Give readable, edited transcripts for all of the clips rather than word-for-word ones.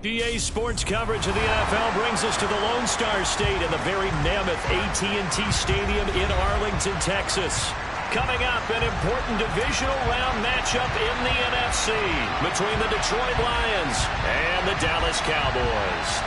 EA Sports coverage of the NFL brings us to the Lone Star State in the very mammoth AT&T Stadium in Arlington, Texas. Coming up, an important divisional round matchup in the NFC between the Detroit Lions and the Dallas Cowboys.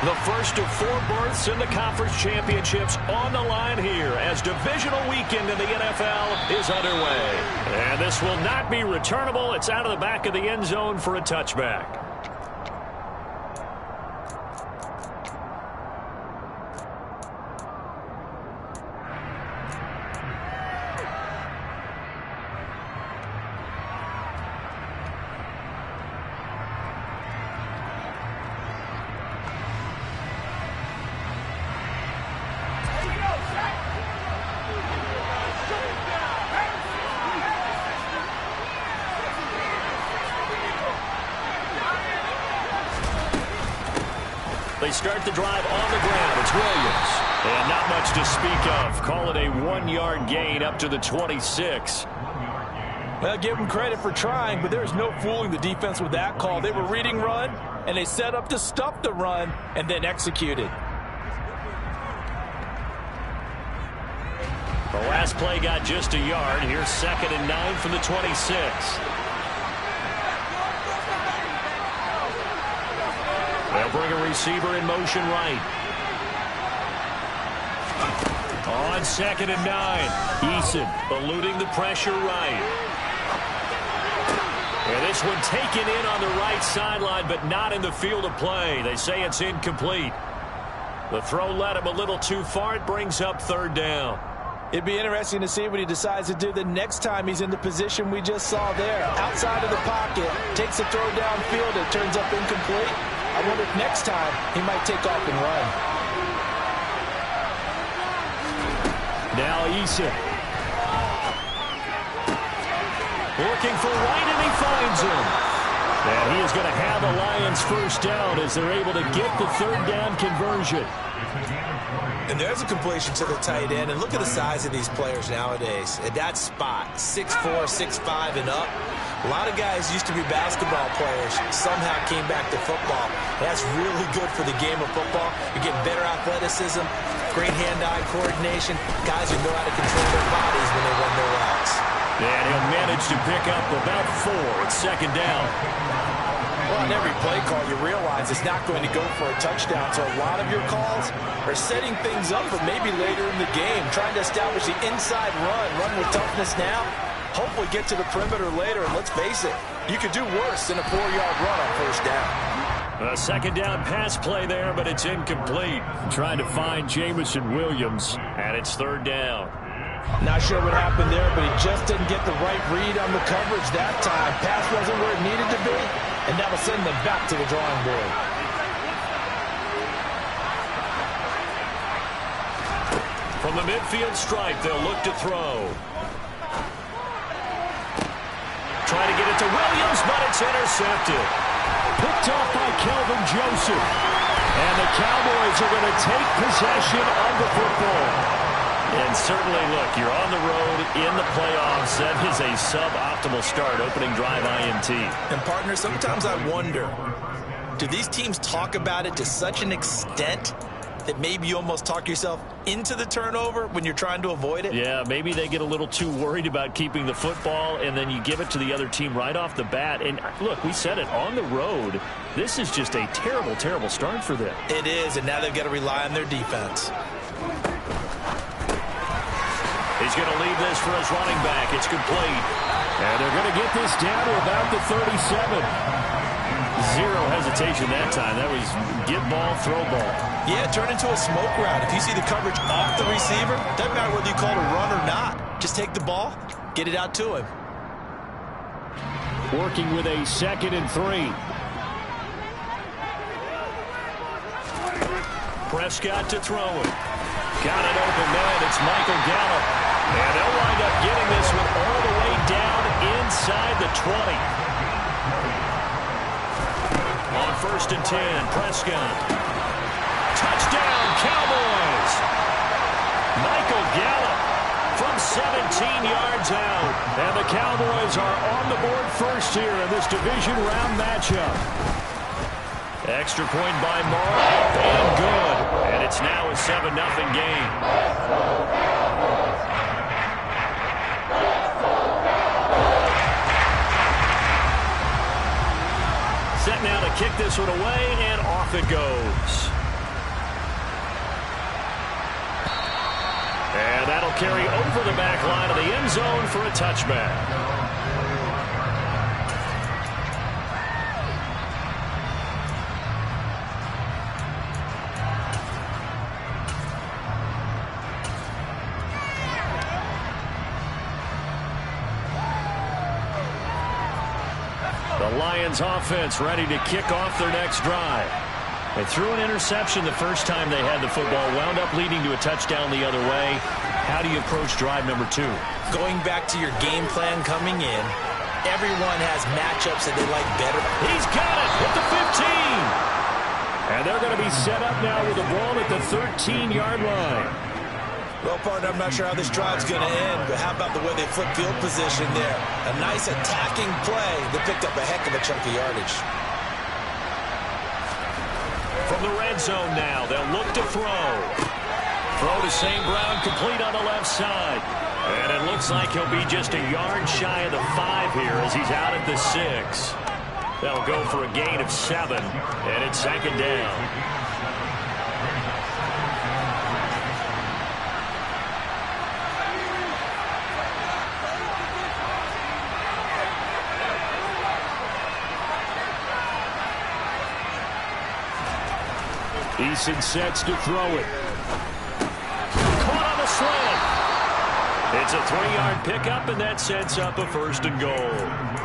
The first of 4 berths in the conference championships on the line here as divisional weekend in the NFL is underway. And this will not be returnable. It's out of the back of the end zone for a touchback. They start the drive on the ground. It's Williams. And not much to speak of. Call it a 1-yard gain up to the 26. Well, give them credit for trying, but there's no fooling the defense with that call. They were reading run, and they set up to stop the run and then executed. The last play got just a yard. Here's 2nd and 9 from the 26. They'll bring a receiver in motion right. On 2nd and 9. Eason eluding the pressure right. And this one taken in on the right sideline, but not in the field of play. They say it's incomplete. The throw led him a little too far. It brings up 3rd down. It'd be interesting to see what he decides to do the next time he's in the position we just saw there. Outside of the pocket, takes a throw downfield, it turns up incomplete. I wonder if next time he might take off and run. Now Eason. Looking for White, and he finds him. And he is going to have the Lions first down as they're able to get the 3rd down conversion. And there's a completion to the tight end. And look at the size of these players nowadays. At that spot, 6'4", 6'5", and up. A lot of guys used to be basketball players, somehow came back to football. That's really good for the game of football. You're getting better athleticism, great hand-eye coordination. Guys who know how to control their bodies when they run their routes. And he'll manage to pick up about 4. It's 2nd down. Well, on every play call, you realize it's not going to go for a touchdown. So a lot of your calls are setting things up for maybe later in the game, trying to establish the inside run with toughness now. Hopefully get to the perimeter later, and let's face it, you could do worse than a 4-yard run on 1st down. A 2nd down pass play there, but it's incomplete. Trying to find Jameson Williams, and it's 3rd down. Not sure what happened there, but he just didn't get the right read on the coverage that time. Pass wasn't where it needed to be, and that'll send them back to the drawing board. From the midfield stripe, they'll look to throw. Trying to get it to Williams, but it's intercepted. Picked off by Kelvin Joseph. And the Cowboys are going to take possession of the football. And certainly, look, you're on the road in the playoffs. That is a suboptimal start, opening drive INT. And, partner, sometimes I wonder, do these teams talk about it to such an extent that maybe you almost talk yourself into the turnover when you're trying to avoid it? Yeah, maybe they get a little too worried about keeping the football, and then you give it to the other team right off the bat. And, look, we said it, on the road, this is just a terrible, terrible start for them. It is, and now they've got to rely on their defense. He's going to leave this for his running back. It's complete. And they're going to get this down to about the 37. Zero hesitation that time. That was get ball, throw ball. Yeah, turn into a smoke route. If you see the coverage off the receiver, doesn't matter whether you call it a run or not. Just take the ball, get it out to him. Working with a 2nd and 3. Prescott to throw it. Got an open man. It's Michael Gallup. And they'll wind up getting this one all the way down inside the 20. On first and 10. Prescott. Touchdown, Cowboys. Michael Gallup from 17 yards out. And the Cowboys are on the board first here in this division round matchup. Extra point by Moore, up and good. And it's now a 7-0 game. Set now to kick this one away, and off it goes. And that'll carry over the back line of the end zone for a touchback. The Lions offense ready to kick off their next drive. They threw an interception the first time they had the football, wound up leading to a touchdown the other way. How do you approach drive number 2? Going back to your game plan coming in, everyone has matchups that they like better. He's got it at the 15. And they're going to be set up now with the ball at the 13-yard line. Well, partner, I'm not sure how this drive's going to end, but how about the way they flip field position there? A nice attacking play that picked up a heck of a chunk of yardage. From the red zone now, they'll look to throw. Throw to St. Brown, complete on the left side. And it looks like he'll be just a yard shy of the 5 here as he's out at the 6. They'll go for a gain of 7, and it's second down. Eason sets to throw it. Caught on the slant. It's a 3-yard pickup, and that sets up a first and goal.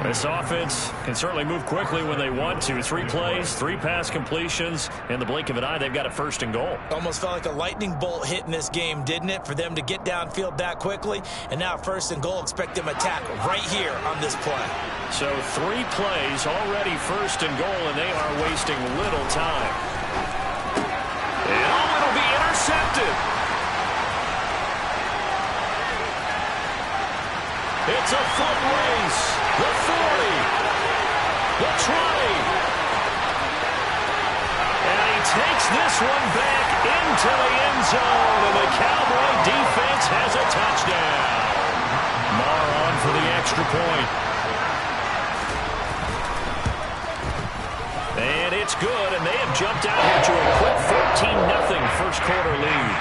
This offense can certainly move quickly when they want to. 3 plays, 3 pass completions. In the blink of an eye, they've got a first and goal. Almost felt like a lightning bolt hit in this game, didn't it? For them to get downfield that quickly. And now first and goal, expect them to attack right here on this play. So 3 plays, already first and goal, and they are wasting little time. And it'll be intercepted. It's a foot race. The 40. The 20. And he takes this one back into the end zone. And the Cowboy defense has a touchdown. Marr on for the extra point. And it's good, and they have jumped out here to a quick 14-0 first quarter lead.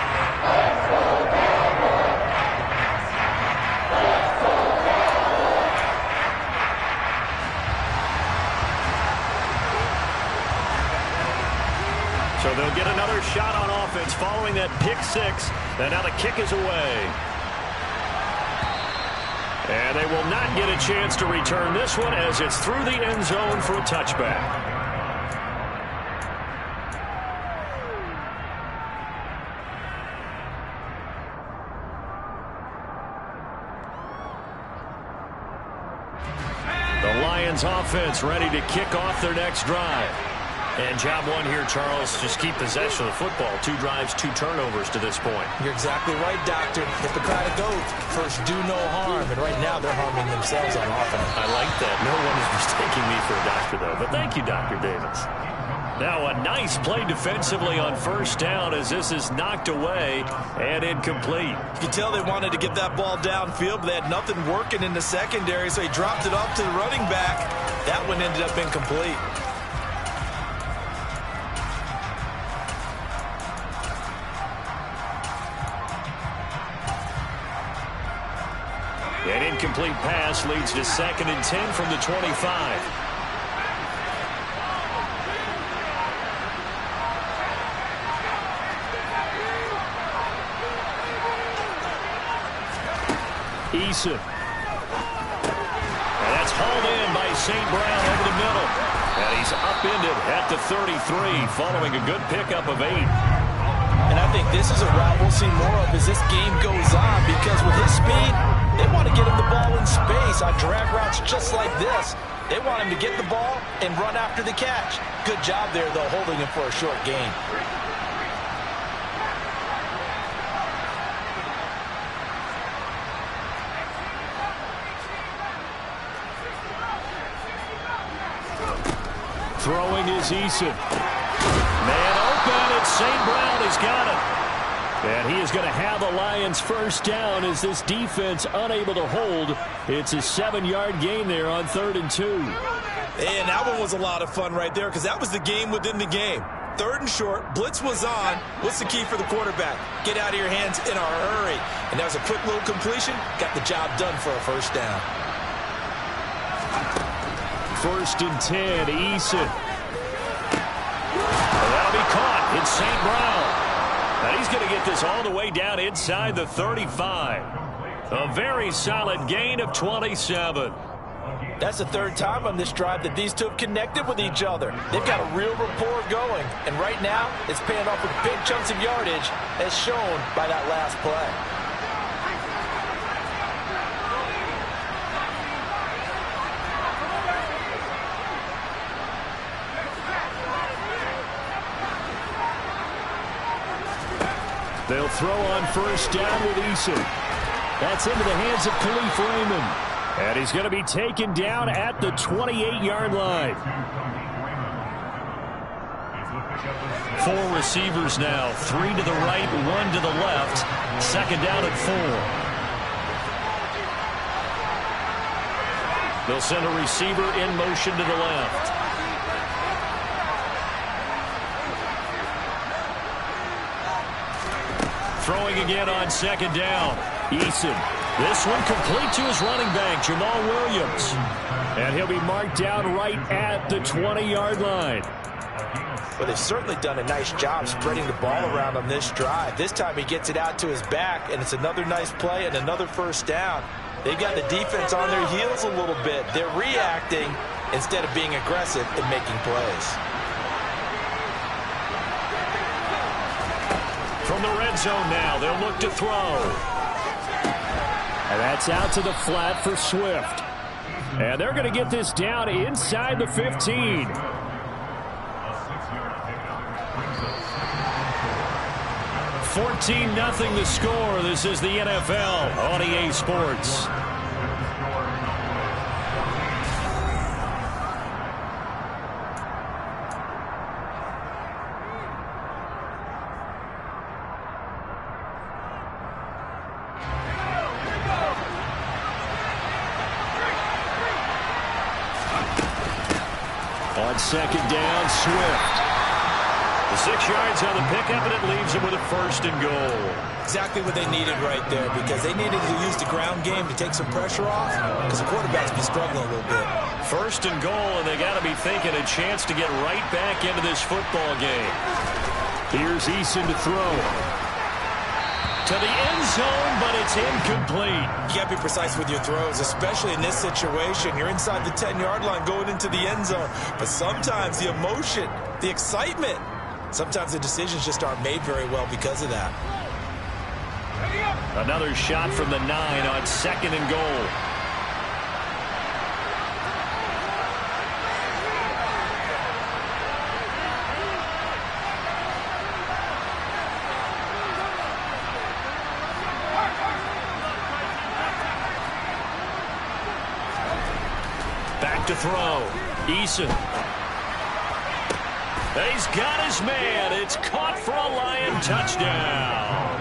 So they'll get another shot on offense following that pick 6, and now the kick is away. And they will not get a chance to return this one as it's through the end zone for a touchback. Offense ready to kick off their next drive. And job 1 here, Charles, just keep possession of the football. 2 drives, 2 turnovers to this point. You're exactly right, Doctor. Hippocratic oath, first do no harm. And right now they're harming themselves on offense. I like that. No one is mistaking me for a doctor, though. But thank you, Dr. Davis. Now a nice play defensively on first down as this is knocked away and incomplete. You can tell they wanted to get that ball downfield, but they had nothing working in the secondary, so he dropped it off to the running back. That one ended up incomplete. An incomplete pass leads to 2nd and 10 from the 25. Eason. And that's hauled in by St. Brown over the middle. And he's upended at the 33 following a good pickup of 8. And I think this is a route we'll see more of as this game goes on, because with his speed, They want to get him the ball in space on drag routes just like this. They want him to get the ball and run after the catch. Good job there, though, holding him for a short gain. Throwing is Eason. Man open, it's St. Brown. He's got it. And he is going to have the Lions first down as this defense unable to hold. It's a 7-yard gain there on 3rd and 2. And that one was a lot of fun right there because that was the game within the game. 3rd and short, blitz was on. What's the key for the quarterback? Get out of your hands in a hurry. And that was a quick little completion. Got the job done for a first down. 1st and 10, Eason. That'll be caught. It's St. Brown. Now he's going to get this all the way down inside the 35. A very solid gain of 27. That's the 3rd time on this drive that these two have connected with each other. They've got a real rapport going. And right now, it's paying off with big chunks of yardage, as shown by that last play. They'll throw on 1st down with Eason. That's into the hands of Khalif Raymond. And he's going to be taken down at the 28-yard line. 4 receivers now. 3 to the right, 1 to the left. 2nd down at 4. They'll send a receiver in motion to the left. Throwing again on 2nd down. Eason. This one complete to his running back, Jamal Williams. And he'll be marked down right at the 20-yard line. Well, they've certainly done a nice job spreading the ball around on this drive. This time he gets it out to his back, and it's another nice play and another first down. They've got the defense on their heels a little bit. They're reacting instead of being aggressive and making plays. From the red zone now, they'll look to throw. And that's out to the flat for Swift. And they're going to get this down inside the 15. 14-0 the score. This is the NFL on EA Sports. On 2nd down, Swift. The 6 yards on the pickup, and it leaves them with a 1st and goal. Exactly what they needed right there, because they needed to use the ground game to take some pressure off, because the quarterback's been struggling a little bit. 1st and goal, and they got to be thinking a chance to get right back into this football game. Here's Eason to throw. To the end zone, but it's incomplete. You got to be precise with your throws, especially in this situation. You're inside the 10-yard line going into the end zone. But sometimes the emotion, the excitement, sometimes the decisions just aren't made very well because of that. Another shot from the 9 on 2nd and goal. Back to throw. Eason. He's got his man. It's caught for a Lion touchdown.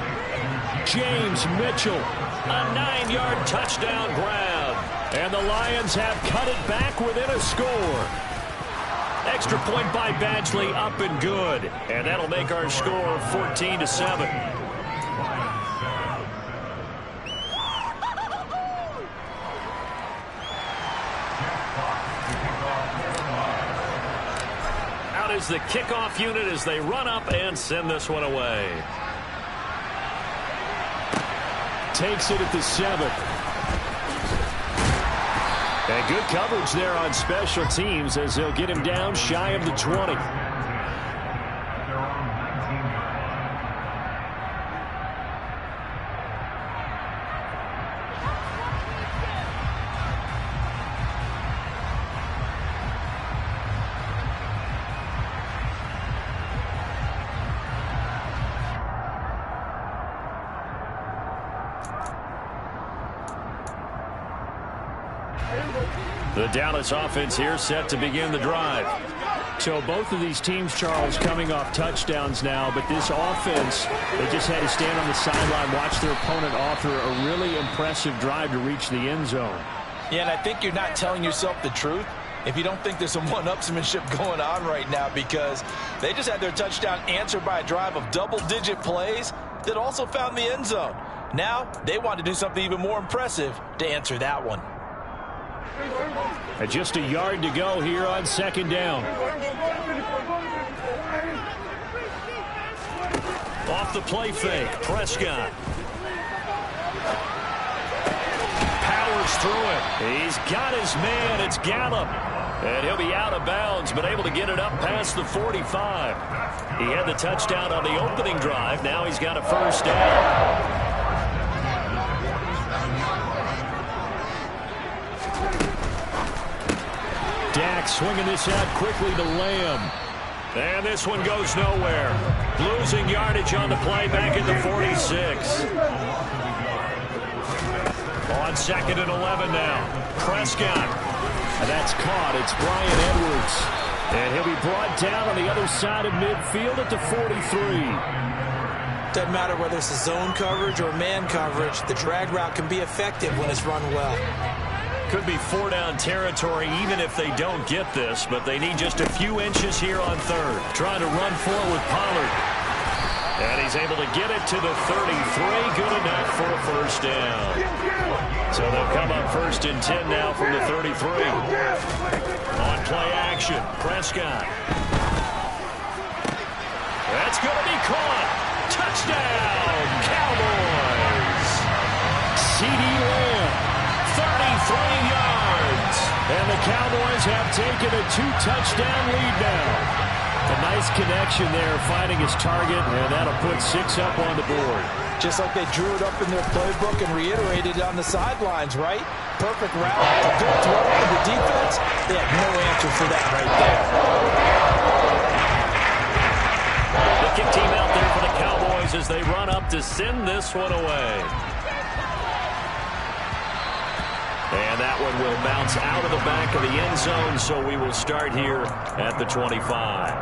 James Mitchell, a 9-yard touchdown grab. And the Lions have cut it back within a score. Extra point by Badgley, up and good. And that'll make our score 14-7. Is the kickoff unit as they run up and send this one away. Takes it at the 7. And good coverage there on special teams as they'll get him down shy of the 20. The Dallas offense here set to begin the drive. So both of these teams, Charles, coming off touchdowns now, but this offense, they just had to stand on the sideline, watch their opponent offer a really impressive drive to reach the end zone. Yeah, and I think you're not telling yourself the truth if you don't think there's some one-upsmanship going on right now, because they just had their touchdown answered by a drive of double-digit plays that also found the end zone. Now they want to do something even more impressive to answer that one. And just a yard to go here on second down. Off the play fake, Prescott. Powers through it. He's got his man. It's Gallup. And he'll be out of bounds, but able to get it up past the 45. He had the touchdown on the opening drive. Now he's got a first down. Dak swinging this out quickly to Lamb. And this one goes nowhere. Losing yardage on the play back at the 46. On second and 11 now. Prescott. And that's caught. It's Bryan Edwards. And he'll be brought down on the other side of midfield at the 43. Doesn't matter whether it's a zone coverage or man coverage. The drag route can be effective when it's run well. Could be four-down territory even if they don't get this, but they need just a few inches here on third. Trying to run forward with Pollard. And he's able to get it to the 33. Good enough for a first down. So they'll come up first and 10 now from the 33. On play action, Prescott. That's going to be caught. Touchdown, Cowboys. C.D. Lamb. 33 yards. And the Cowboys have taken a two-touchdown lead now. A nice connection there, finding his target, and that'll put 6 up on the board. Just like they drew it up in their playbook and reiterated it on the sidelines, right? Perfect route, a good throw to the defense. They have no answer for that right there. The kick team out there for the Cowboys as they run up to send this one away. And that one will bounce out of the back of the end zone, so we will start here at the 25.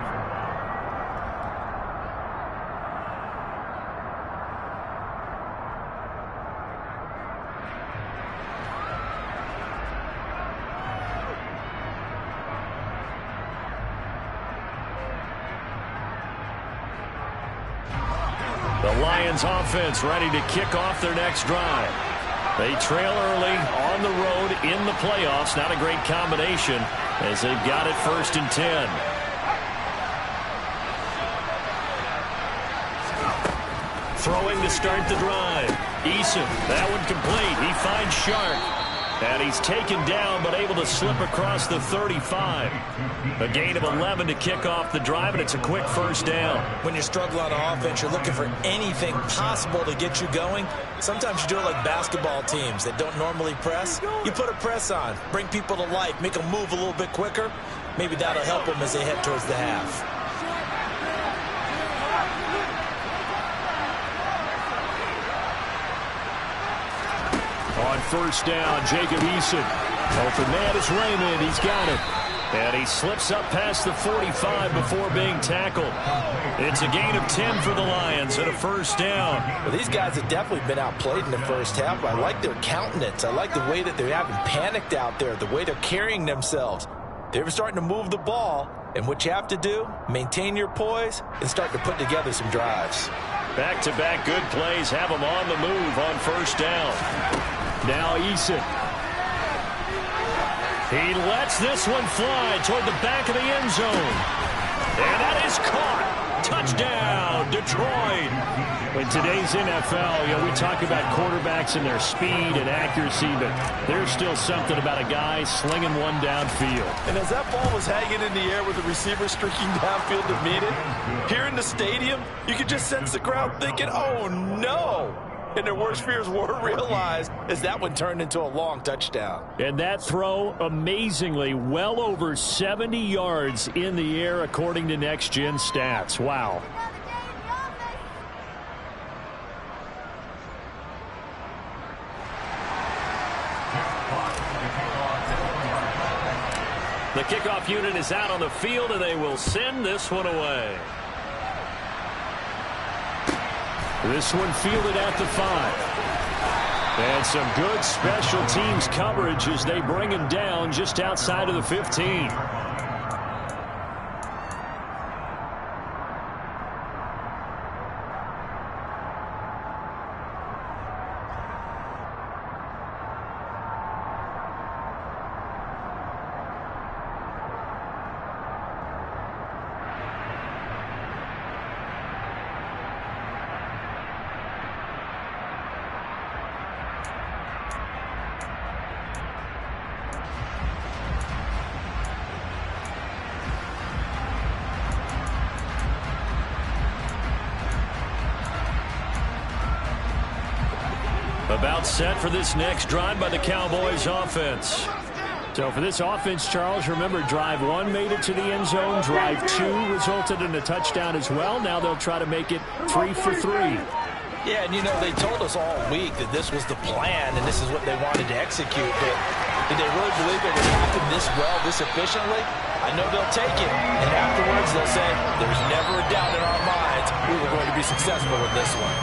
The Lions offense ready to kick off their next drive. They trail early on the road in the playoffs. Not a great combination as they've got it first and 10. Throwing to start the drive. Eason, that one complete. He finds Sharp. And he's taken down but able to slip across the 35. A gain of 11 to kick off the drive, and it's a quick first down. When you're struggling on offense, you're looking for anything possible to get you going. Sometimes you do it like basketball teams that don't normally press. You put a press on, bring people to life, make them move a little bit quicker. Maybe that'll help them as they head towards the half. On first down, Jacob Eason. Open man is Raymond. He's got it. And he slips up past the 45 before being tackled. It's a gain of 10 for the Lions and a first down. Well, these guys have definitely been outplayed in the first half. I like their countenance. I like the way that they haven't panicked out there, the way they're carrying themselves. They're starting to move the ball, and what you have to do, maintain your poise and start to put together some drives. Back-to-back good plays have them on the move on first down. Now Eason. He lets this one fly toward the back of the end zone. And that is caught. Touchdown, Detroit. In today's NFL, we talk about quarterbacks and their speed and accuracy, but there's still something about a guy slinging one downfield. And as that ball was hanging in the air with the receiver streaking downfield to meet it, here in the stadium, you could just sense the crowd thinking, oh, no. And their worst fears were realized as that one turned into a long touchdown. And that throw, amazingly, well over 70 yards in the air, according to Next Gen Stats. Wow. The kickoff unit is out on the field, and they will send this one away. This one fielded at the 5. And some good special teams coverage as they bring him down just outside of the 15. About set for this next drive by the Cowboys offense. So for this offense, Charles, remember drive 1 made it to the end zone. Drive 2 resulted in a touchdown as well. Now they'll try to make it 3 for 3. Yeah, and you know, they told us all week that this was the plan and this is what they wanted to execute. But did they really believe it would happen this well, this efficiently? I know they'll take it, and afterwards they'll say, there's never a doubt in our minds we were going to be successful with this one.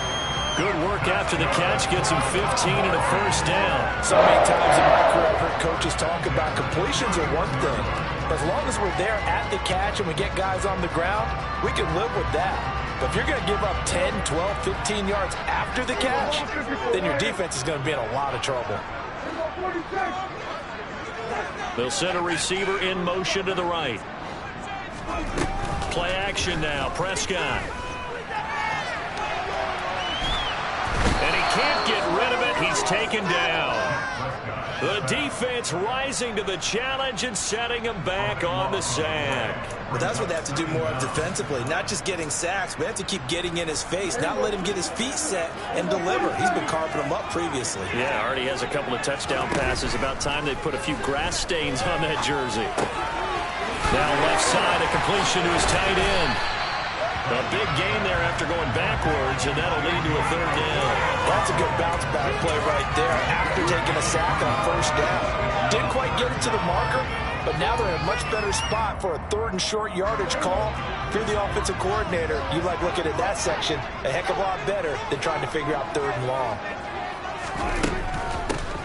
Good work after the catch. Gets him 15 and a first down. So many times in my career I've heard coaches talk about completions are one thing. But as long as we're there at the catch and we get guys on the ground, we can live with that. But if you're going to give up 10, 12, 15 yards after the catch, then your defense is going to be in a lot of trouble. They'll send a receiver in motion to the right. Play action now. Prescott. And he can't get rid of it. He's taken down. The defense rising to the challenge and setting him back on the sack. But that's what they have to do more of defensively, not just getting sacks, but have to keep getting in his face, not let him get his feet set and deliver. He's been carving them up previously. Yeah, already has a couple of touchdown passes. About time they put a few grass stains on that jersey. Now left side, a completion to his tight end. A big gain there after going backwards, and that'll lead to a third down. That's a good bounce-back play right there after taking a sack on first down. Didn't quite get it to the marker, but now they're in a much better spot for a third and short yardage call. If you're the offensive coordinator, you like looking at that section a heck of a lot better than trying to figure out third and long.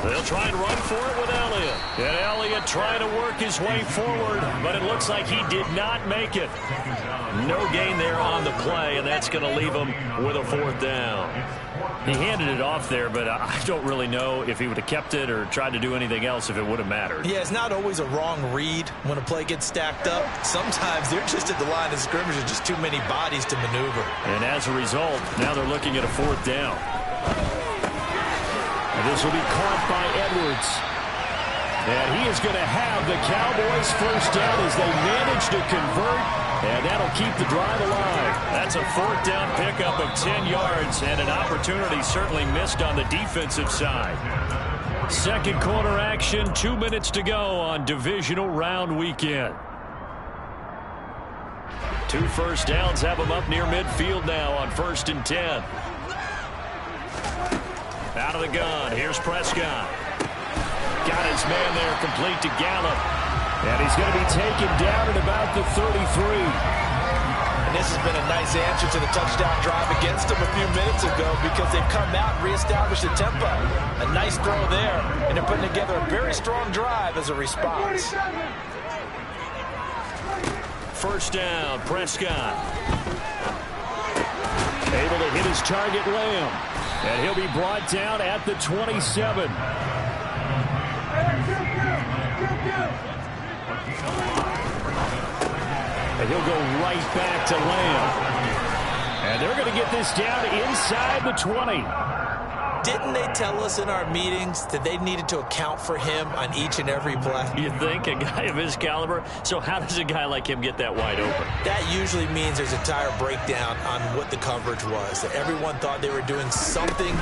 They'll try and run for it with Elliott. And Elliott trying to work his way forward, but it looks like he did not make it. No gain there on the play, and that's going to leave him with a fourth down. He handed it off there, but I don't really know if he would have kept it or tried to do anything else if it would have mattered. Yeah, it's not always a wrong read when a play gets stacked up. Sometimes they're just at the line of scrimmage with just too many bodies to maneuver. And as a result, now they're looking at a fourth down. And this will be caught by Edwards. And he is going to have the Cowboys first down as they manage to convert. And that'll keep the drive alive. That's a fourth down pickup of 10 yards and an opportunity certainly missed on the defensive side. Second quarter action, 2 minutes to go on divisional round weekend. 2 first downs have them up near midfield now on 1st and 10. Out of the gun, here's Prescott. Got his man there, complete to Gallup. And he's going to be taken down at about the 33. And this has been a nice answer to the touchdown drive against them a few minutes ago because they've come out and reestablished the tempo. A nice throw there, and they're putting together a very strong drive as a response. First down, Prescott. Able to hit his target, Lamb. And he'll be brought down at the 27. And he'll go right back to Lamb. And they're going to get this down inside the 20. Didn't they tell us in our meetings that they needed to account for him on each and every play? You think? A guy of his caliber? So how does a guy like him get that wide open? That usually means there's a tire breakdown on what the coverage was. That everyone thought they were doing something,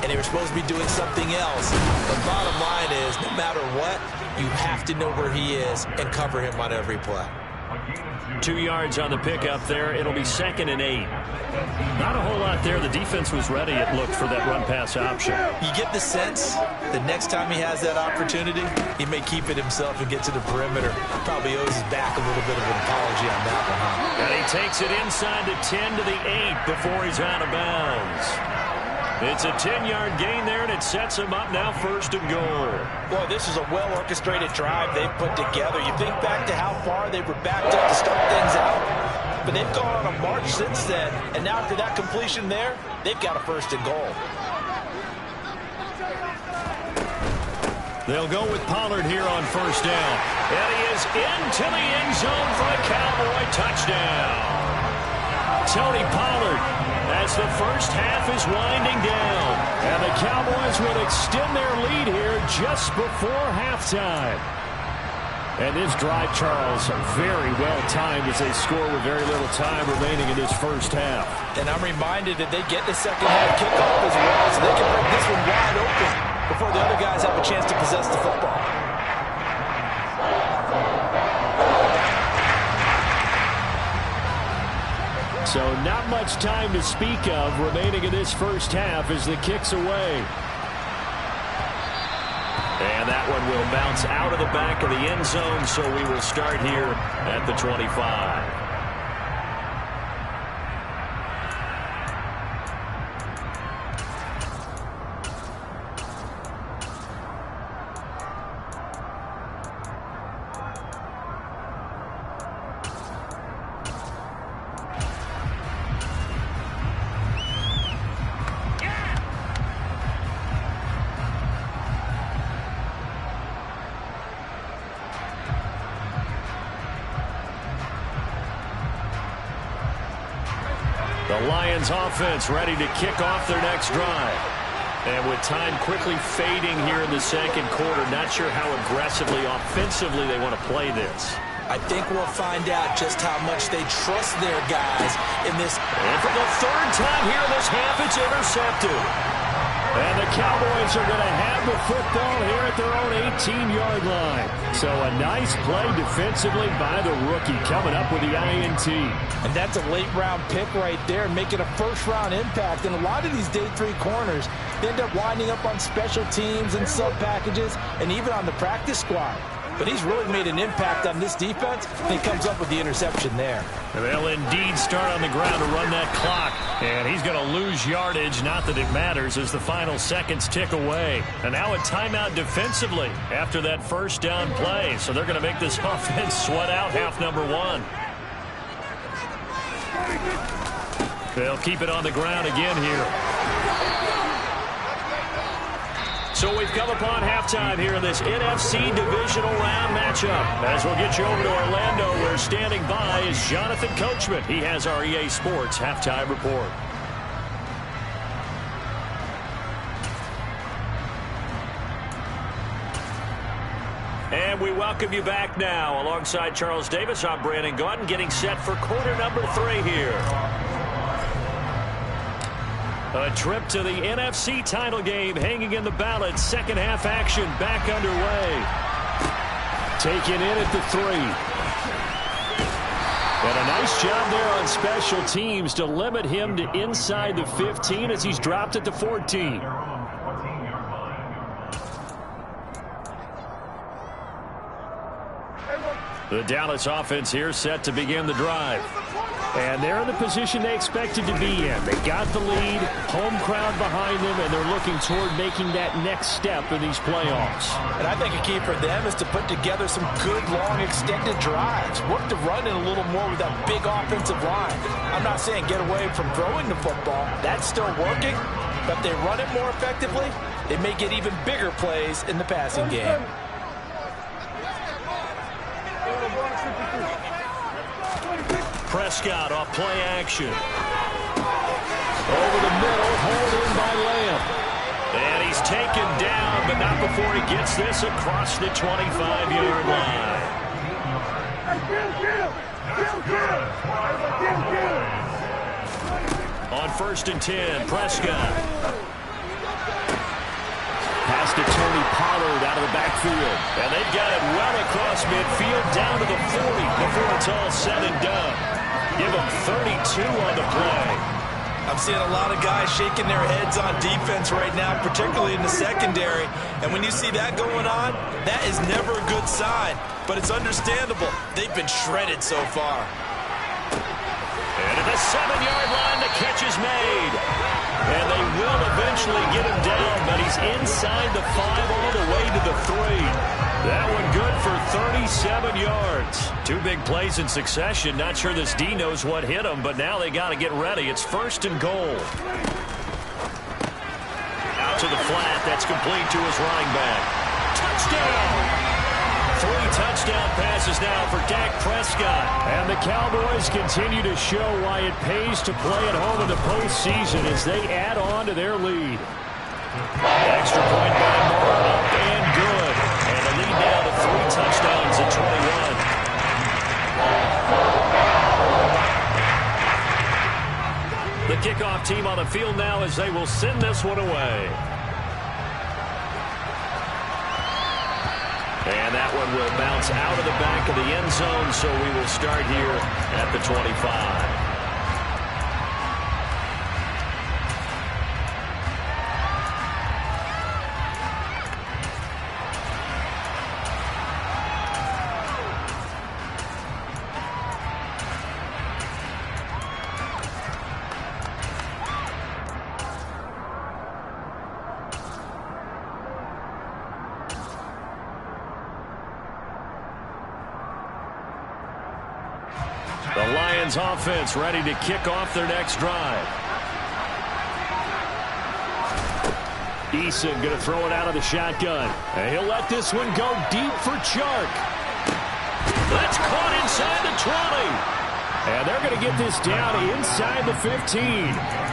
and they were supposed to be doing something else. The bottom line is, no matter what, you have to know where he is and cover him on every play. 2 yards on the pickup there. It'll be 2nd and 8. Not a whole lot there. The defense was ready, it looked, for that run-pass option. You get the sense the next time he has that opportunity, he may keep it himself and get to the perimeter. Probably owes his back a little bit of an apology on that one, huh? And he takes it inside the 10 to the 8 before he's out of bounds. It's a 10-yard gain there, and it sets him up now 1st and goal. Boy, this is a well-orchestrated drive they've put together. You think back to how far they were backed up to start things out, but they've gone on a march since then, and now after that completion there, they've got a 1st and goal. They'll go with Pollard here on 1st down. And he is into the end zone for a Cowboy touchdown. Tony Pollard, as the first half is winding down. And the Cowboys will extend their lead here just before halftime. And this drive, Charles, very well timed as they score with very little time remaining in this first half. And I'm reminded that they get the second half kickoff as well, so they can break this one wide open before the other guys have a chance to possess the football. So not much time to speak of remaining in this first half as the kick's away. And that one will bounce out of the back of the end zone, so we will start here at the 25. The Lions offense ready to kick off their next drive. And with time quickly fading here in the second quarter, not sure how aggressively, offensively they want to play this. I think we'll find out just how much they trust their guys in this. And for the 3rd time here in this half, it's intercepted. And the Cowboys are going to have the football here at their own 18-yard line. So a nice play defensively by the rookie, coming up with the INT. And that's a late-round pick right there, making a first-round impact. And a lot of these day 3 corners, they end up winding up on special teams and sub-packages and even on the practice squad. But he's really made an impact on this defense, and he comes up with the interception there. They'll indeed start on the ground to run that clock. And he's going to lose yardage, not that it matters, as the final seconds tick away. And now a timeout defensively after that first down play. So they're going to make this offense sweat out half number 1. They'll keep it on the ground again here. So we've come upon halftime here in this NFC divisional round matchup. As we'll get you over to Orlando, where standing by is Jonathan Coachman. He has our EA Sports halftime report. And we welcome you back now. Alongside Charles Davis, I'm Brandon Gaudin, getting set for quarter number 3 here. A trip to the NFC title game hanging in the balance. Second half action back underway. Taken in at the 3. And a nice job there on special teams to limit him to inside the 15 as he's dropped at the 14. The Dallas offense here set to begin the drive. And they're in the position they expected to be in. They got the lead, home crowd behind them, and they're looking toward making that next step in these playoffs. And I think a key for them is to put together some good, long, extended drives. Work the run in a little more with that big offensive line. I'm not saying get away from throwing the football. That's still working. But if they run it more effectively, they may get even bigger plays in the passing game. Prescott off play action. Over the middle, hauled in by Lamb. And he's taken down, but not before he gets this across the 25-yard line. On 1st and 10, Prescott. pass to Tony Pollard out of the backfield. And they've got it well across midfield down to the 40 before it's all said and done. Give them 32 on the play. I'm seeing a lot of guys shaking their heads on defense right now, particularly in the secondary. And when you see that going on, that is never a good sign. But it's understandable. They've been shredded so far. And at the 7-yard line, the catch is made. And they will eventually get him down, but he's inside the 5 all the way to the 3. That one good for 37 yards. 2 big plays in succession. Not sure this D knows what hit him, but now they got to get ready. It's 1st and goal. Out to the flat. That's complete to his running back. Touchdown! 3 touchdown passes now for Dak Prescott. And the Cowboys continue to show why it pays to play at home in the postseason as they add on to their lead. Extra point by Moore, up and good. And the lead now to 3 touchdowns at 21. The kickoff team on the field now as they will send this one away. And that one will bounce out of the back of the end zone, so we will start here at the 25. The Lions offense ready to kick off their next drive. Eason going to throw it out of the shotgun. And he'll let this one go deep for Chark. That's caught inside the 20. And they're going to get this down inside the 15.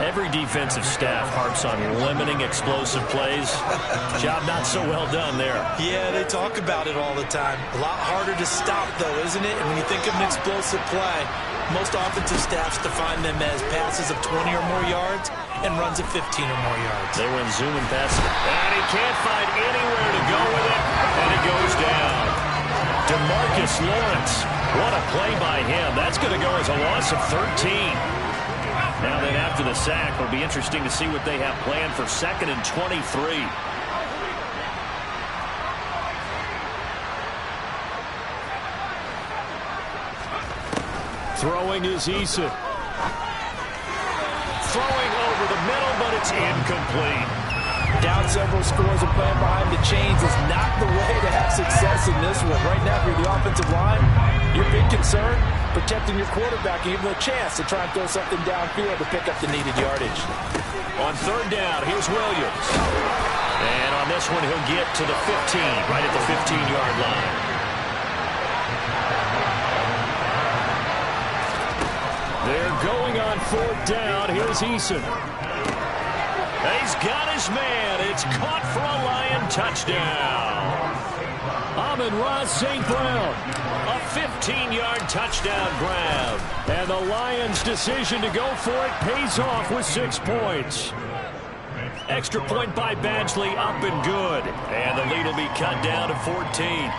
Every defensive staff harps on limiting explosive plays. Job not so well done there. Yeah, they talk about it all the time. A lot harder to stop, though, isn't it? And when you think of an explosive play, most offensive staffs define them as passes of 20 or more yards and runs of 15 or more yards. They went zooming past it. And he can't find anywhere to go with it. And it goes down. DeMarcus Lawrence. What a play by him. That's going to go as a loss of 13. Now then, after the sack, it'll be interesting to see what they have planned for 2nd and 23. Throwing is Eason. Throwing over the middle, but it's incomplete. Down several scores and playing behind the chains is not the way to have success in this one. Right now, if you're the offensive line, your big concern, protecting your quarterback and give him a chance to try and throw something downfield to pick up the needed yardage. On 3rd down, here's Williams. And on this one, he'll get to the 15, right at the 15-yard line. They're going on 4th down. Here's Eason. He's got his man. It's caught for a Lion touchdown. Amon-Ra St. Brown. A 15-yard touchdown grab. And the Lions' decision to go for it pays off with 6 points. Extra point by Badgley, up and good. And the lead will be cut down to 14.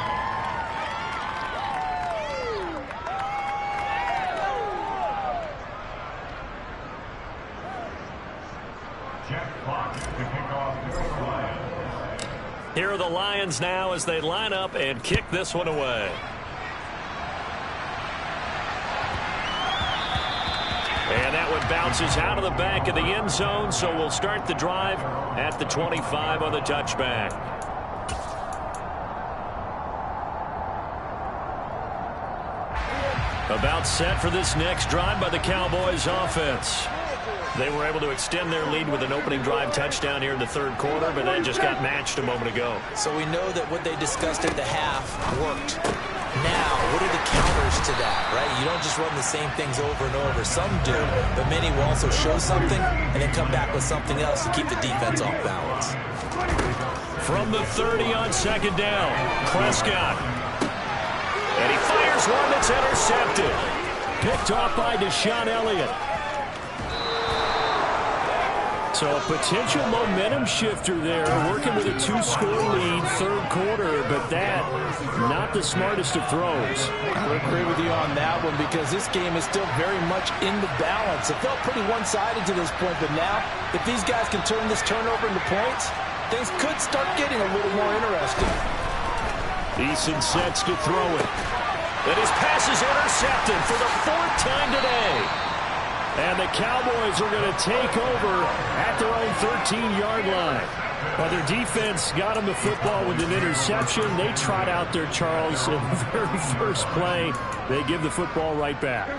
Here are the Lions now as they line up and kick this one away. And that one bounces out of the back of the end zone, so we'll start the drive at the 25 on the touchback. About set for this next drive by the Cowboys offense. They were able to extend their lead with an opening drive touchdown here in the 3rd quarter, but that just got matched a moment ago. So we know that what they discussed at the half worked. Now, what are the counters to that, right? You don't just run the same things over and over. Some do, but many will also show something and then come back with something else to keep the defense off balance. From the 30 on 2nd down, Prescott. And he fires one that's intercepted. Picked off by Deshaun Elliott. So So a potential momentum shifter there, working with a 2-score lead, third quarter, but that, not the smartest of throws. I would agree with you on that one because this game is still very much in the balance. It felt pretty one-sided to this point, but now, if these guys can turn this turnover into points, things could start getting a little more interesting. Eason sets to throw it. And his pass is intercepted for the 4th time today. And the Cowboys are going to take over at their own 13-yard line. Well, their defense got them the football with an interception. They trot out there, Charles, in the very first play. They give the football right back.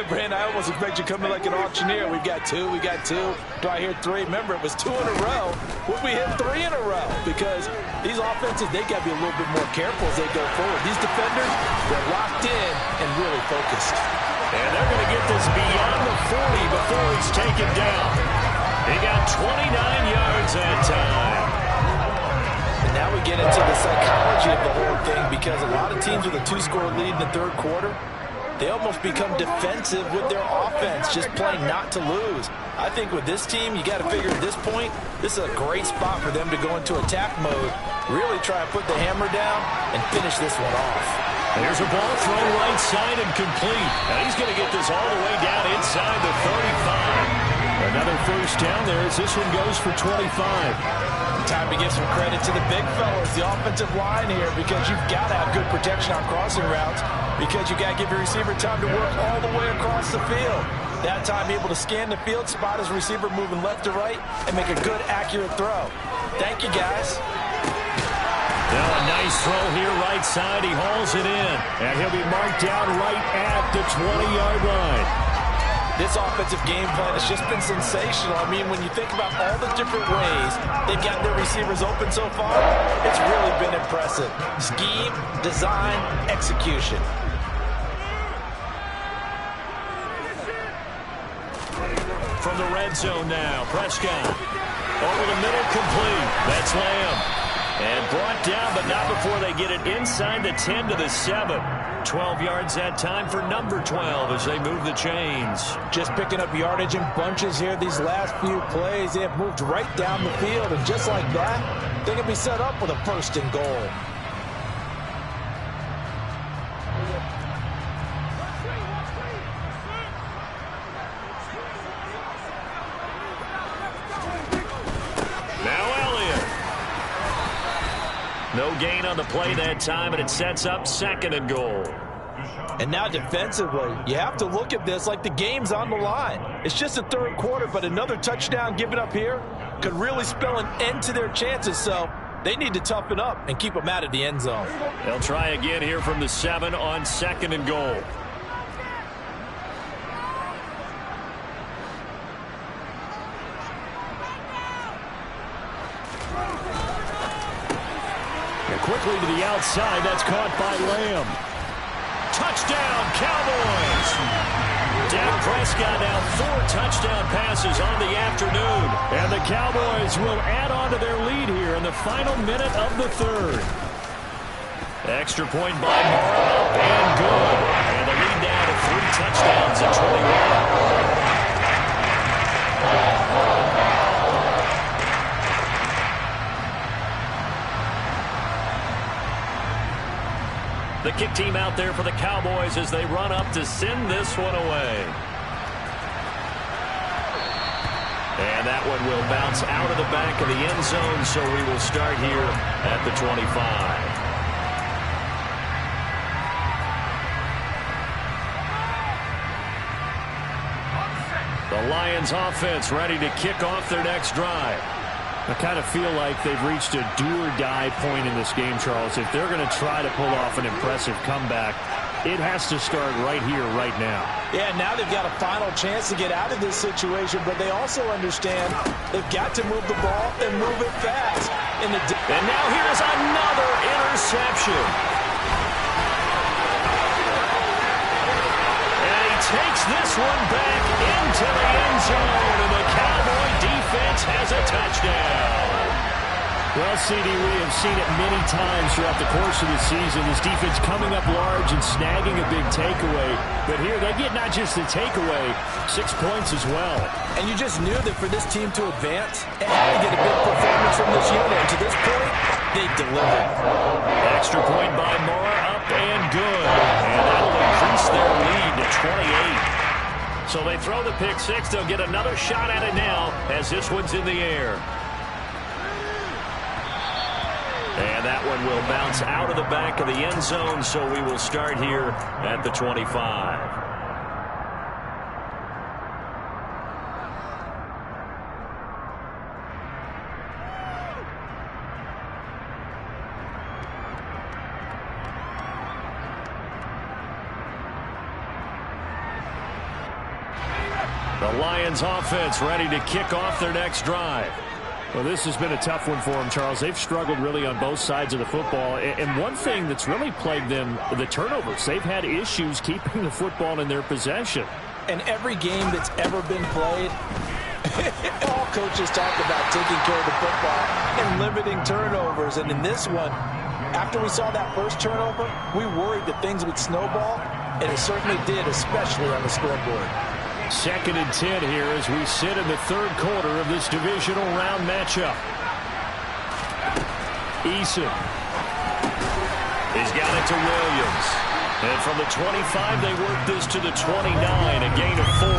Brand, I almost expect you coming like an auctioneer. We got two. Do I hear 3? Remember, it was 2 in a row. Would we hit 3 in a row? Because these offenses, they got to be a little bit more careful as they go forward. These defenders, they're locked in and really focused. And they're going to get this beyond the 40 before he's taken down. He got 29 yards that time. And now we get into the psychology of the whole thing because a lot of teams with a 2-score lead in the third quarter, they almost become defensive with their offense, just playing not to lose. I think with this team, you got to figure at this point, this is a great spot for them to go into attack mode, really try and put the hammer down and finish this one off. There's a ball thrown right side and complete. Now he's going to get this all the way down inside the 35. Another first down there as this one goes for 25. Time to give some credit to the big fellas, the offensive line here, because you've got to have good protection on crossing routes because you got to give your receiver time to work all the way across the field. That time, be able to scan the field, spot his receiver moving left to right, and make a good, accurate throw. Thank you, guys. Now a nice throw here right side. He hauls it in, and he'll be marked down right at the 20-yard line. This offensive game plan has just been sensational. I mean, when you think about all the different ways they've got their receivers open so far, it's really been impressive. Scheme, design, execution. From the red zone now, Prescott. Over the middle, complete. That's Lamb. And brought down, but not before they get it inside the 10 to the 7. 12 yards that time for number 12 as they move the chains. Just picking up yardage in bunches here these last few plays. They have moved right down the field, and just like that, they can be set up with a 1st and goal. No gain on the play that time, and it sets up 2nd and goal. And now defensively, you have to look at this like the game's on the line. It's just the third quarter, but another touchdown given up here could really spell an end to their chances. So they need to toughen up and keep them out of the end zone. They'll try again here from the 7 on 2nd and goal. Quickly to the outside. That's caught by Lamb. Touchdown, Cowboys! Dak Prescott now 4 touchdown passes on the afternoon. And the Cowboys will add on to their lead here in the final minute of the third. Extra point by Marlon, and good. And the lead now to 3 touchdowns at 21. The kick team out there for the Cowboys as they run up to send this one away. And that one will bounce out of the back of the end zone, so we will start here at the 25. The Lions offense ready to kick off their next drive. I kind of feel like they've reached a do-or-die point in this game, Charles. If they're going to try to pull off an impressive comeback, it has to start right here, right now. Yeah, now they've got a final chance to get out of this situation, but they also understand they've got to move the ball and move it fast. And now here's another interception. And he takes this one back into the end zone, and the Cowboy defense has a touchdown. Well, CD, we have seen it many times throughout the course of the season. This defense coming up large and snagging a big takeaway. But here they get not just the takeaway, 6 points as well. And you just knew that for this team to advance, it had to get a big performance from this unit. And to this point, they delivered. Extra point by Moore, up and good. And that'll increase their lead to 28. So they throw the pick six. They'll get another shot at it now as this one's in the air. And that one will bounce out of the back of the end zone, so we will start here at the 25. The Lions offense ready to kick off their next drive. Well, this has been a tough one for them, Charles. They've struggled really on both sides of the football. And one thing that's really plagued them, the turnovers. They've had issues keeping the football in their possession. And every game that's ever been played, all coaches talk about taking care of the football and limiting turnovers. And in this one, after we saw that first turnover, we worried that things would snowball, and it certainly did, especially on the scoreboard. 2nd and 10 here as we sit in the third quarter of this divisional round matchup. Eason. He's got it to Williams. And from the 25, they work this to the 29, a gain of 4.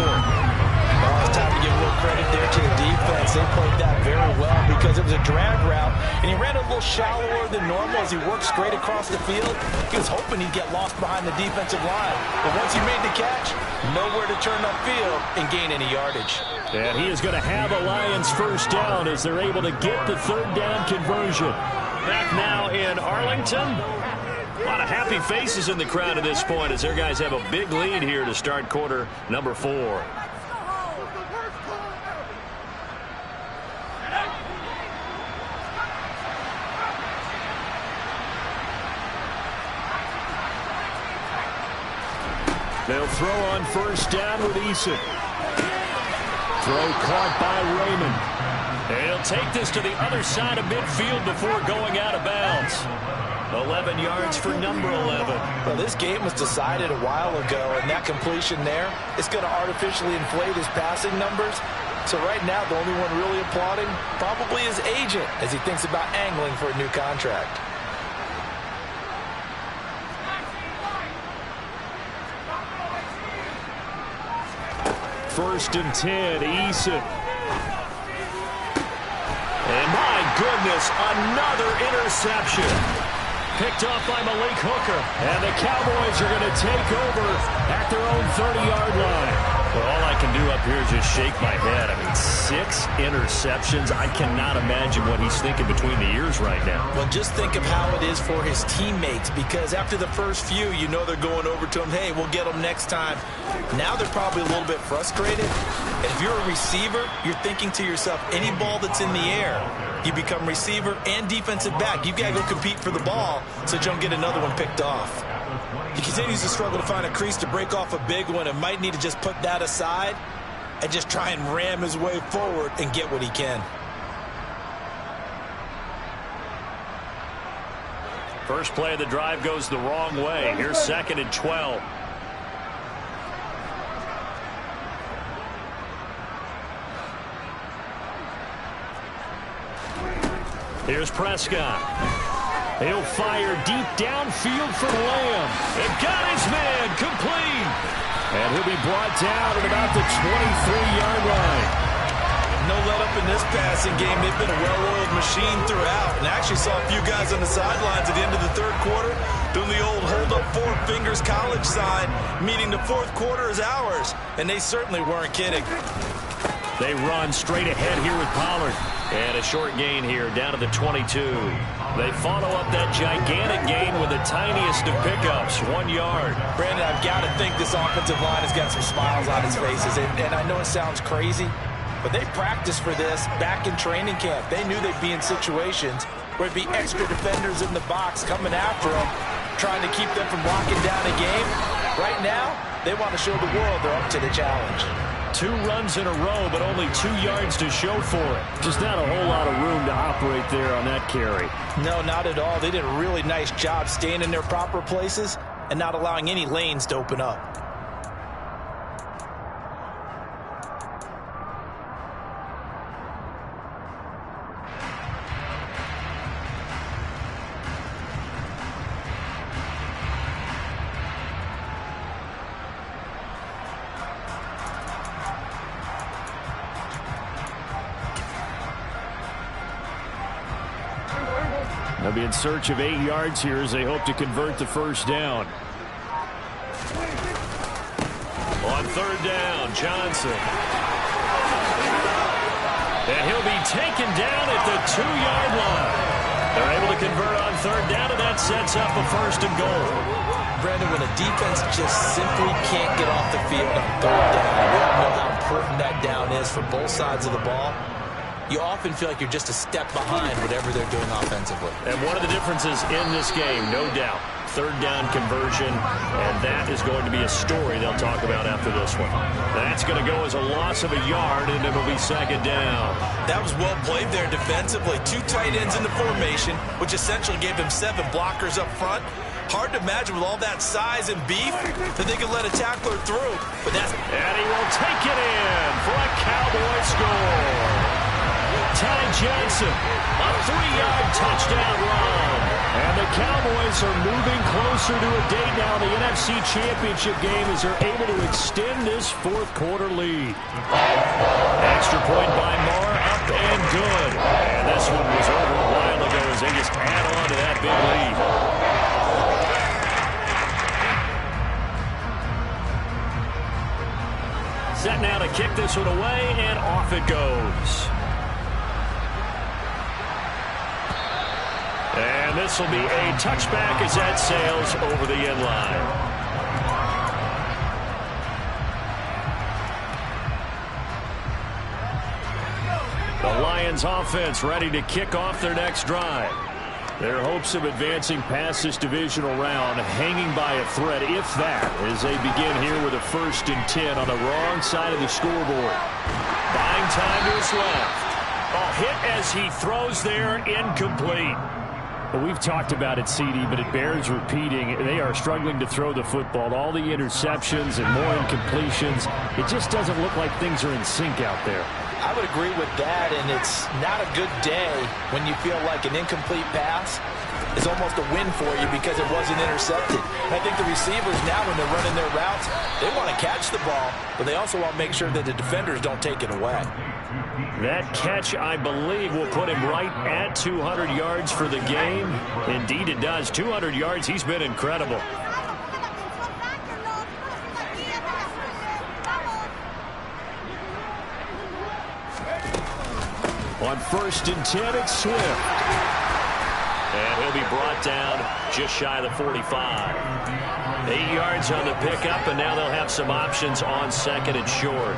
Oh, it's time to give a little credit there to the defense. They played that very well because it was a drag route, and he ran a little shallower than normal as he worked straight across the field. He was hoping he'd get lost behind the defensive line. But once he made the catch, nowhere to turn upfield and gain any yardage. And he is going to have a Lions first down as they're able to get the third down conversion. Back now in Arlington. A lot of happy faces in the crowd at this point as their guys have a big lead here to start quarter number 4. They'll throw on first down with Eason. Throw caught by Raymond. And he'll take this to the other side of midfield before going out of bounds. 11 yards for number 11. Well, this game was decided a while ago, and that completion there is going to artificially inflate his passing numbers. So right now, the only one really applauding probably his agent as he thinks about angling for a new contract. First and 10, Eason. And my goodness, another interception. Picked off by Malik Hooker. And the Cowboys are going to take over at their own 30-yard line. Well, all I can do up here is just shake my head. I mean, 6 interceptions. I cannot imagine what he's thinking between the ears right now. Well, just think of how it is for his teammates, because after the first few, you know they're going over to him, hey, we'll get them next time. Now they're probably a little bit frustrated. And if you're a receiver, you're thinking to yourself, any ball that's in the air, you become receiver and defensive back. You've got to go compete for the ball so that you don't get another one picked off. He continues to struggle to find a crease to break off a big one and might need to just put that aside and just try and ram his way forward and get what he can. First play of the drive goes the wrong way. Here's 2nd and 12. Here's Prescott. He'll fire deep downfield for Lamb. And got his man complete. And he'll be brought down at about the 23-yard line. No let-up in this passing game. They've been a well-oiled machine throughout. And I actually saw a few guys on the sidelines at the end of the third quarter doing the old hold-up 4 fingers college sign, meaning the fourth quarter is ours. And they certainly weren't kidding. They run straight ahead here with Pollard. And a short gain here down to the 22. They follow up that gigantic gain with the tiniest of pickups, 1 yard. Brandon, I've got to think this offensive line has got some smiles on its faces. And I know it sounds crazy, but they practiced for this back in training camp. They knew they'd be in situations where it'd be extra defenders in the box coming after them, trying to keep them from locking down a game. Right now, they want to show the world they're up to the challenge. 2 runs in a row, but only 2 yards to show for it. Just not a whole lot of room to operate there on that carry. No, not at all. They did a really nice job staying in their proper places and not allowing any lanes to open up. They'll be in search of 8 yards here as they hope to convert the first down. On 3rd down, Johnson. And he'll be taken down at the 2-yard line. They're able to convert on 3rd down, and that sets up a 1st and goal. Brandon, when a defense just simply can't get off the field on 3rd down, you know how important that down is for both sides of the ball. You often feel like you're just a step behind whatever they're doing offensively. And one of the differences in this game, no doubt, 3rd down conversion, and that is going to be a story they'll talk about after this one. That's going to go as a loss of a yard, and it'll be 2nd down. That was well played there defensively. 2 tight ends in the formation, which essentially gave them 7 blockers up front. Hard to imagine with all that size and beef that they could let a tackler through. But that's... And he will take it in for a Cowboy score. Ty Johnson, a 3-yard touchdown run. And the Cowboys are moving closer to a date now in the NFC Championship game as they're able to extend this 4th quarter lead. Extra point by Moore, up and good. And this one was over a while ago as they just add on to that big lead. Set now to kick this one away, and off it goes. And this will be a touchback as that sails over the end line. The Lions offense ready to kick off their next drive. Their hopes of advancing past this divisional round hanging by a thread, if that, as they begin here with a 1st and 10 on the wrong side of the scoreboard. Buying time to his left. A hit as he throws there, incomplete. Well, we've talked about it, CD, but it bears repeating. They are struggling to throw the football. All the interceptions and more incompletions. It just doesn't look like things are in sync out there. I would agree with that, and it's not a good day when you feel like an incomplete pass is almost a win for you because it wasn't intercepted. And I think the receivers now, when they're running their routes, they want to catch the ball, but they also want to make sure that the defenders don't take it away. That catch, I believe, will put him right at 200 yards for the game. Indeed, it does. 200 yards. He's been incredible. On 1st and 10, it's Swift. And he'll be brought down just shy of the 45. 8 yards on the pickup, and now they'll have some options on 2nd and short.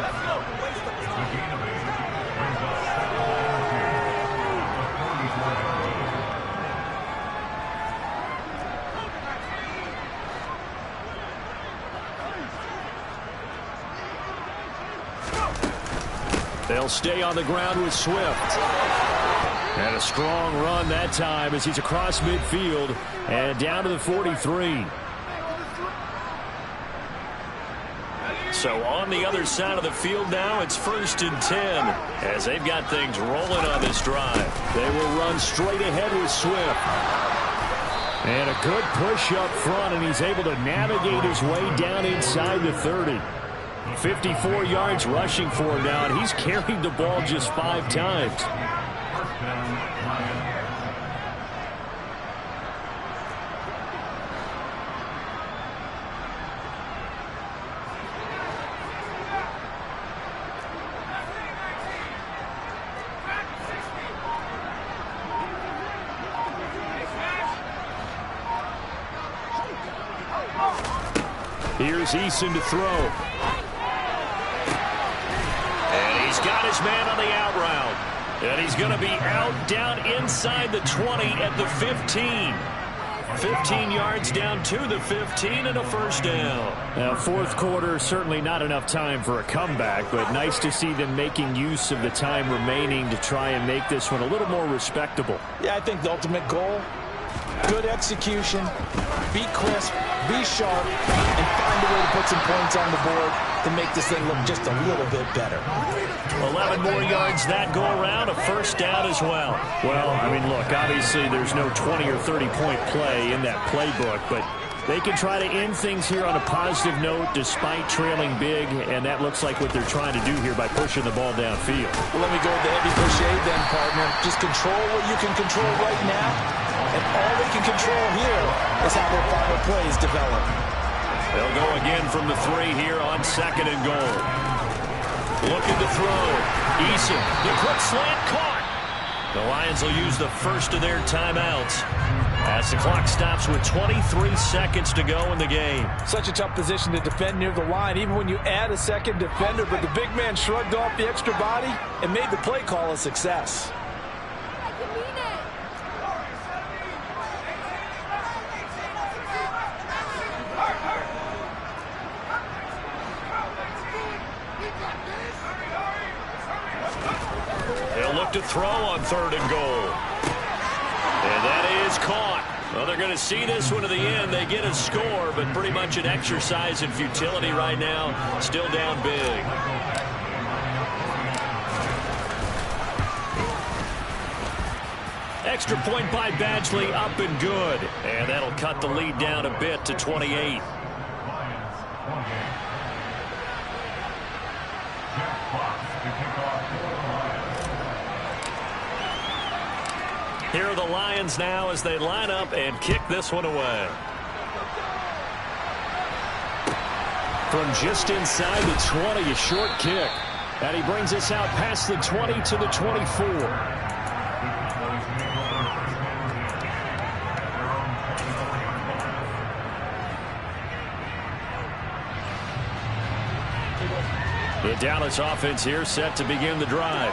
They'll stay on the ground with Swift. And a strong run that time as he's across midfield and down to the 43. So on the other side of the field now, it's 1st and 10 as they've got things rolling on this drive. They will run straight ahead with Swift. And a good push up front, and he's able to navigate his way down inside the 30. 54 yards rushing for him now, and he's carried the ball just 5 times. Here's Eason to throw. And he's got his man on the out route. And he's going to be out down inside the 20 at the 15. 15 yards down to the 15 and a first down. Now, fourth quarter, certainly not enough time for a comeback, but nice to see them making use of the time remaining to try and make this one a little more respectable. Yeah, I think the ultimate goal, good execution, be crisp, be sharp, and find a way to put some points on the board to make this thing look just a little bit better. 11 more yards that go around, a first down as well. Well, I mean, look, obviously there's no 20 or 30-point play in that playbook, but they can try to end things here on a positive note despite trailing big, and that looks like what they're trying to do here by pushing the ball downfield. Well, let me go with the heavy cliche then, partner. Just control what you can control right now, and all they can control here is how their final plays develop. They'll go again from the 3 here on second and goal. Looking to throw. Eason, the quick slant caught. The Lions will use the first of their timeouts as the clock stops with 23 seconds to go in the game. Such a tough position to defend near the line, even when you add a second defender, but the big man shrugged off the extra body and made the play call a success. To throw on third and goal. And that is caught. Well, they're going to see this one to the end. They get a score, but pretty much an exercise in futility right now. Still down big. Extra point by Badgley, up and good. And that'll cut the lead down a bit to 28. Here are the Lions now as they line up and kick this one away. From just inside the 20, a short kick. And he brings us out past the 20 to the 24. The Dallas offense here set to begin the drive.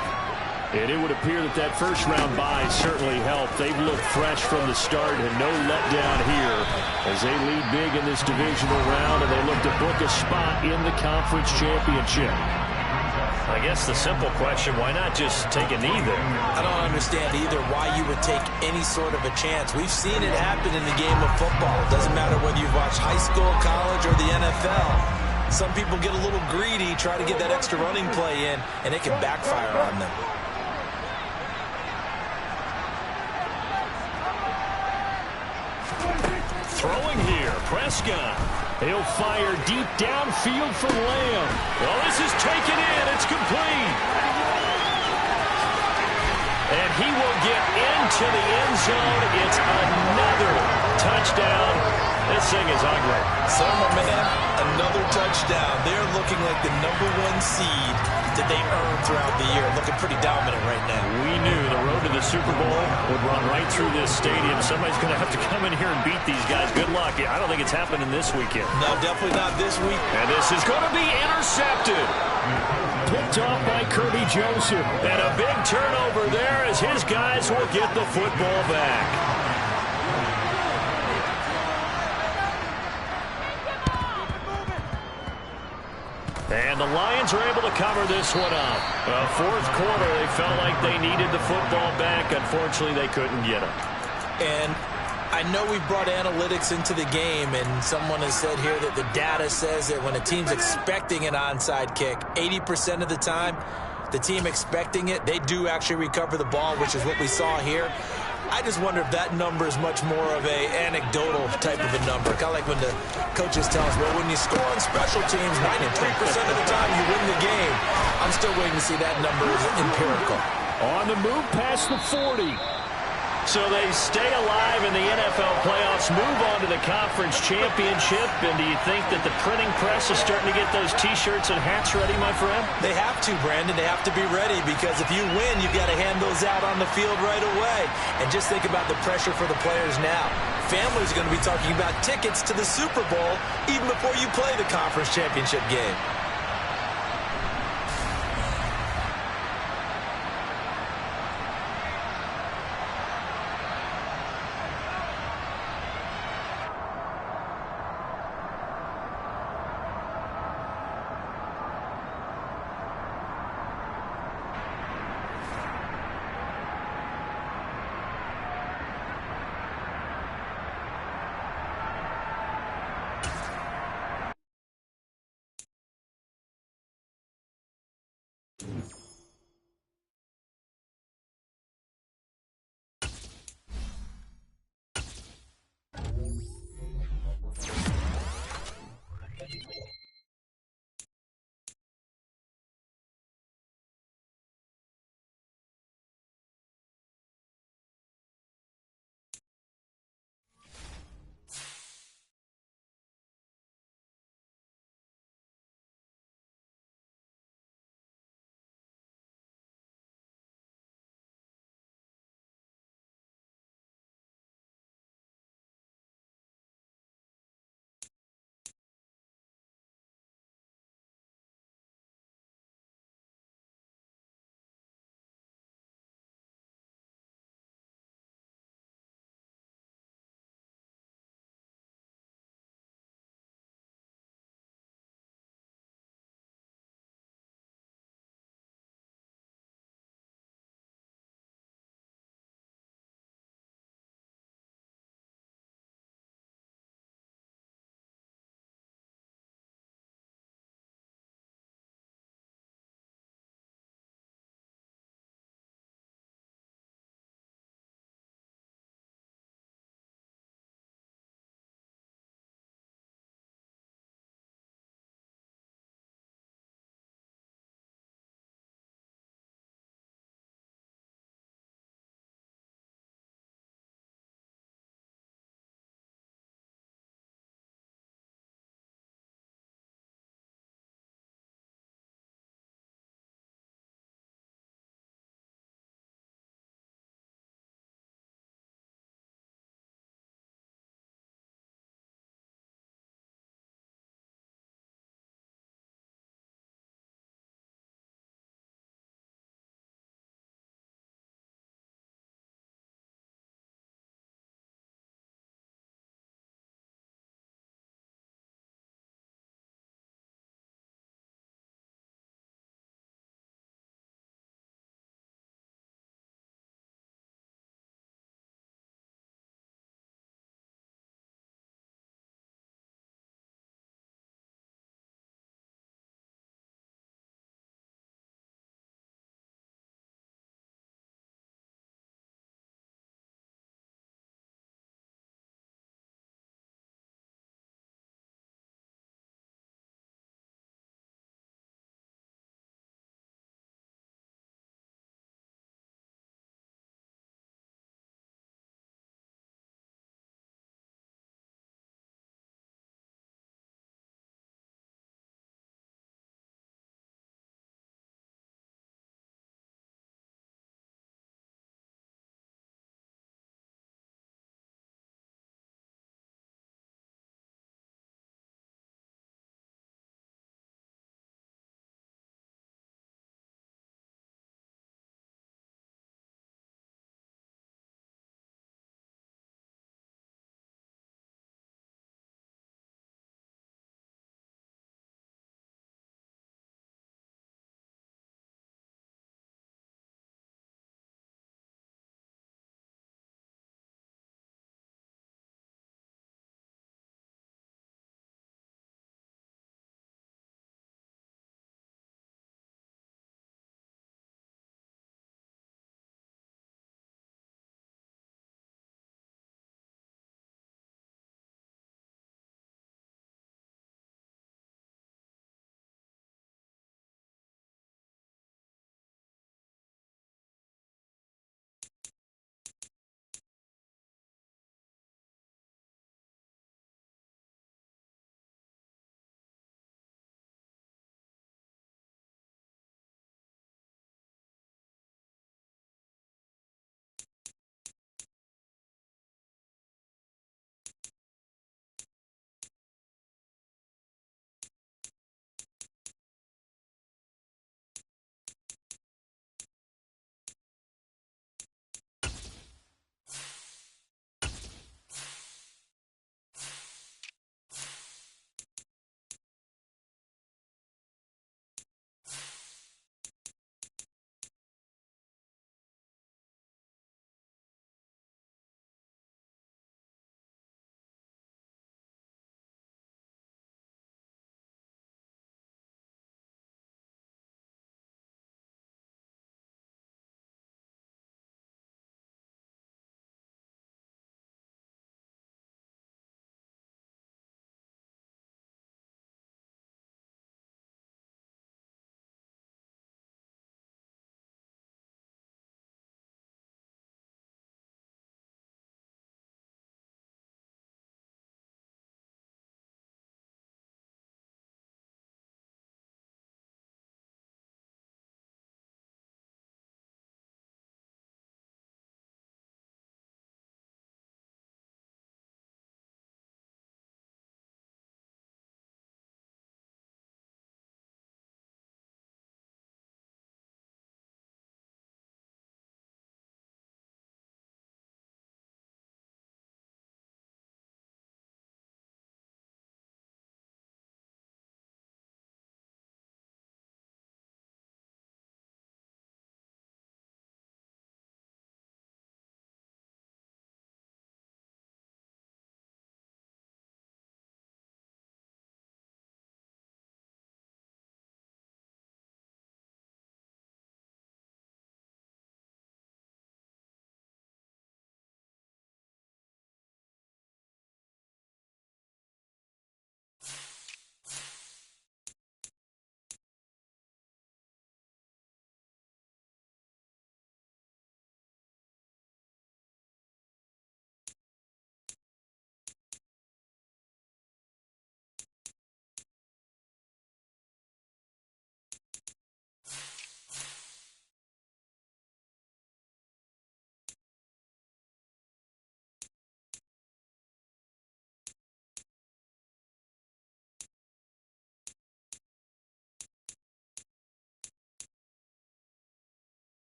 And it would appear that that first-round bye certainly helped. They've looked fresh from the start and no letdown here as they lead big in this divisional round, and they look to book a spot in the conference championship. I guess the simple question, why not just take a knee there? I don't understand either why you would take any sort of a chance. We've seen it happen in the game of football. It doesn't matter whether you've watched high school, college, or the NFL. Some people get a little greedy, try to get that extra running play in, and it can backfire on them. Throwing here, Prescott. He'll fire deep downfield for Lamb. Well, this is taken in. It's complete. And he will get into the end zone. It's another touchdown. This thing is ugly. So, man, another touchdown. They're looking like the #1 seed that they earned throughout the year. Looking pretty dominant right now. We knew the road to the Super Bowl would run right through this stadium. Somebody's going to have to come in here and beat these guys. Good luck. I don't think it's happening this weekend. No, definitely not this week. And this is going to be intercepted. Picked off by Kirby Joseph. And a big turnover there as his guys will get the football back. And the Lions are able to cover this one up. Fourth quarter, they felt like they needed the football back. Unfortunately, they couldn't get it. And I know we've brought analytics into the game, and someone has said here that the data says that when a team's expecting an onside kick, 80% of the time, the team expecting it, they do actually recover the ball, which is what we saw here. I just wonder if that number is much more of a anecdotal type of a number. Kind of like when the coaches tell us, well, when you score on special teams, 93% of the time you win the game. I'm still waiting to see that number is empirical. On the move past the 40. So they stay alive in the NFL playoffs, move on to the conference championship. And do you think that the printing press is starting to get those T-shirts and hats ready, my friend? They have to, Brandon. They have to be ready because if you win, you've got to hand those out on the field right away. And just think about the pressure for the players now. Families are going to be talking about tickets to the Super Bowl even before you play the conference championship game.